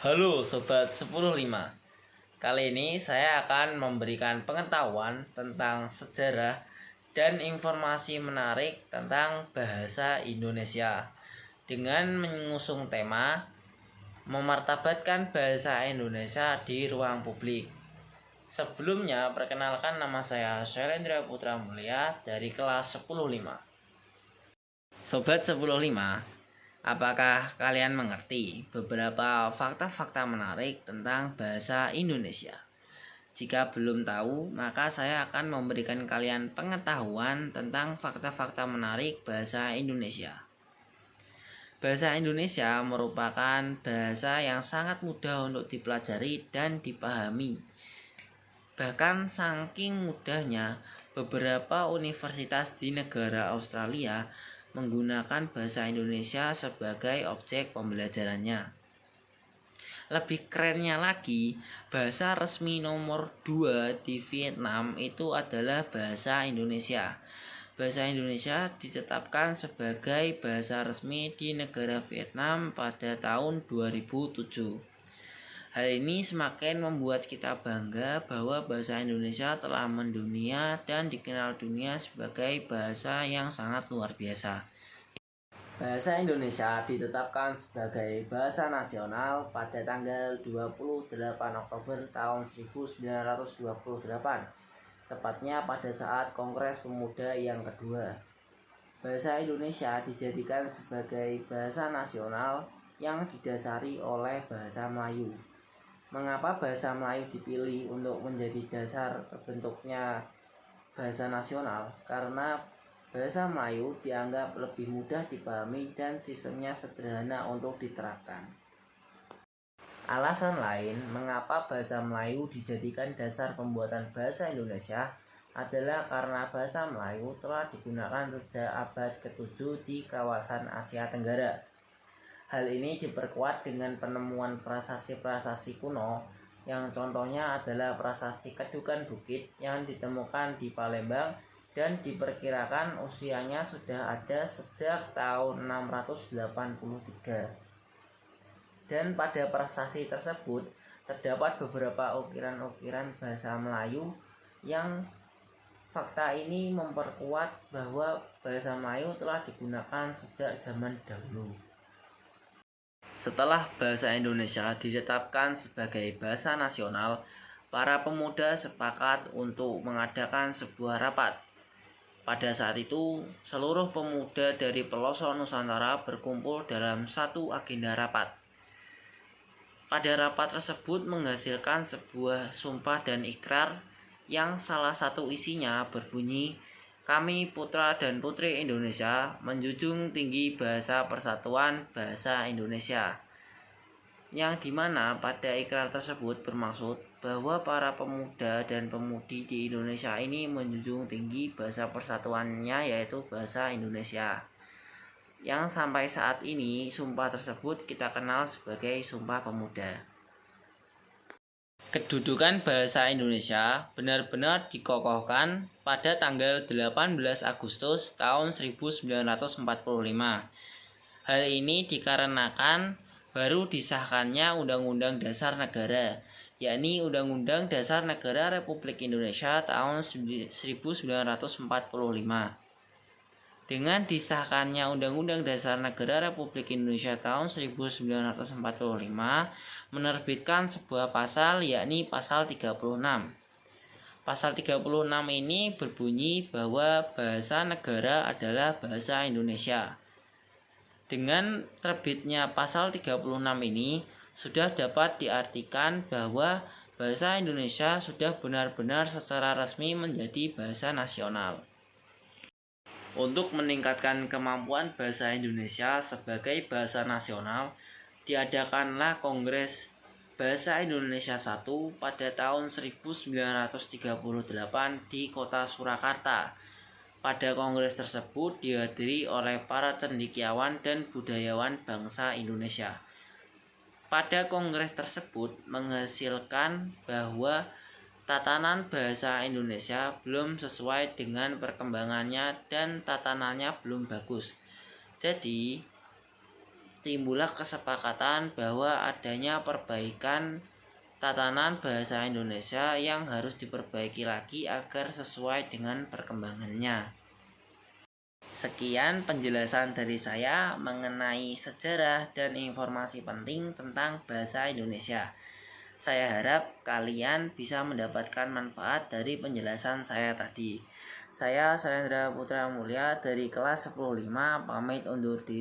Halo Sobat 105. Kali ini saya akan memberikan pengetahuan tentang sejarah dan informasi menarik tentang bahasa Indonesia dengan mengusung tema memartabatkan bahasa Indonesia di ruang publik. Sebelumnya, perkenalkan, nama saya Syailendra Putra Mulia dari kelas 105. Sobat 105, apakah kalian mengerti beberapa fakta-fakta menarik tentang bahasa Indonesia? Jika belum tahu, maka saya akan memberikan kalian pengetahuan tentang fakta-fakta menarik bahasa Indonesia. Bahasa Indonesia merupakan bahasa yang sangat mudah untuk dipelajari dan dipahami. Bahkan saking mudahnya, beberapa universitas di negara Australia menggunakan bahasa Indonesia sebagai objek pembelajarannya. Lebih kerennya lagi, bahasa resmi nomor 2 di Vietnam itu adalah bahasa Indonesia. Bahasa Indonesia ditetapkan sebagai bahasa resmi di negara Vietnam pada tahun 2007. Hal ini semakin membuat kita bangga bahwa bahasa Indonesia telah mendunia dan dikenal dunia sebagai bahasa yang sangat luar biasa. Bahasa Indonesia ditetapkan sebagai bahasa nasional pada tanggal 28 Oktober tahun 1928, tepatnya pada saat Kongres Pemuda yang kedua. Bahasa Indonesia dijadikan sebagai bahasa nasional yang didasari oleh bahasa Melayu. Mengapa bahasa Melayu dipilih untuk menjadi dasar terbentuknya bahasa nasional? Karena bahasa Melayu dianggap lebih mudah dipahami dan sistemnya sederhana untuk diterapkan. Alasan lain mengapa bahasa Melayu dijadikan dasar pembuatan bahasa Indonesia adalah karena bahasa Melayu telah digunakan sejak abad ke-7 di kawasan Asia Tenggara. Hal ini diperkuat dengan penemuan prasasti-prasasti kuno, yang contohnya adalah prasasti Kedukan Bukit yang ditemukan di Palembang dan diperkirakan usianya sudah ada sejak tahun 683. Dan pada prasasti tersebut terdapat beberapa ukiran-ukiran bahasa Melayu yang fakta ini memperkuat bahwa bahasa Melayu telah digunakan sejak zaman dahulu. Setelah bahasa Indonesia ditetapkan sebagai bahasa nasional, para pemuda sepakat untuk mengadakan sebuah rapat. Pada saat itu, seluruh pemuda dari pelosok Nusantara berkumpul dalam satu agenda rapat. Pada rapat tersebut menghasilkan sebuah sumpah dan ikrar yang salah satu isinya berbunyi, "Kami putra dan putri Indonesia menjunjung tinggi bahasa persatuan bahasa Indonesia." Yang dimana pada ikrar tersebut bermaksud bahwa para pemuda dan pemudi di Indonesia ini menjunjung tinggi bahasa persatuannya, yaitu bahasa Indonesia. Yang sampai saat ini sumpah tersebut kita kenal sebagai Sumpah Pemuda. Kedudukan bahasa Indonesia benar-benar dikokohkan pada tanggal 18 Agustus tahun 1945. Hal ini dikarenakan baru disahkannya Undang-Undang Dasar Negara, yakni Undang-Undang Dasar Negara Republik Indonesia tahun 1945. Dengan disahkannya Undang-Undang Dasar Negara Republik Indonesia tahun 1945, menerbitkan sebuah pasal, yakni pasal 36. Pasal 36 ini berbunyi bahwa bahasa negara adalah bahasa Indonesia. Dengan terbitnya pasal 36 ini, sudah dapat diartikan bahwa bahasa Indonesia sudah benar-benar secara resmi menjadi bahasa nasional. Untuk meningkatkan kemampuan bahasa Indonesia sebagai bahasa nasional, diadakanlah Kongres Bahasa Indonesia I pada tahun 1938 di kota Surakarta. Pada kongres tersebut dihadiri oleh para cendekiawan dan budayawan bangsa Indonesia. Pada kongres tersebut menghasilkan bahwa tatanan bahasa Indonesia belum sesuai dengan perkembangannya dan tatanannya belum bagus. Jadi, timbullah kesepakatan bahwa adanya perbaikan tatanan bahasa Indonesia yang harus diperbaiki lagi agar sesuai dengan perkembangannya. Sekian penjelasan dari saya mengenai sejarah dan informasi penting tentang bahasa Indonesia. Saya harap kalian bisa mendapatkan manfaat dari penjelasan saya tadi. Saya Salendra Putra Mulia dari kelas 10.5 pamit undur diri.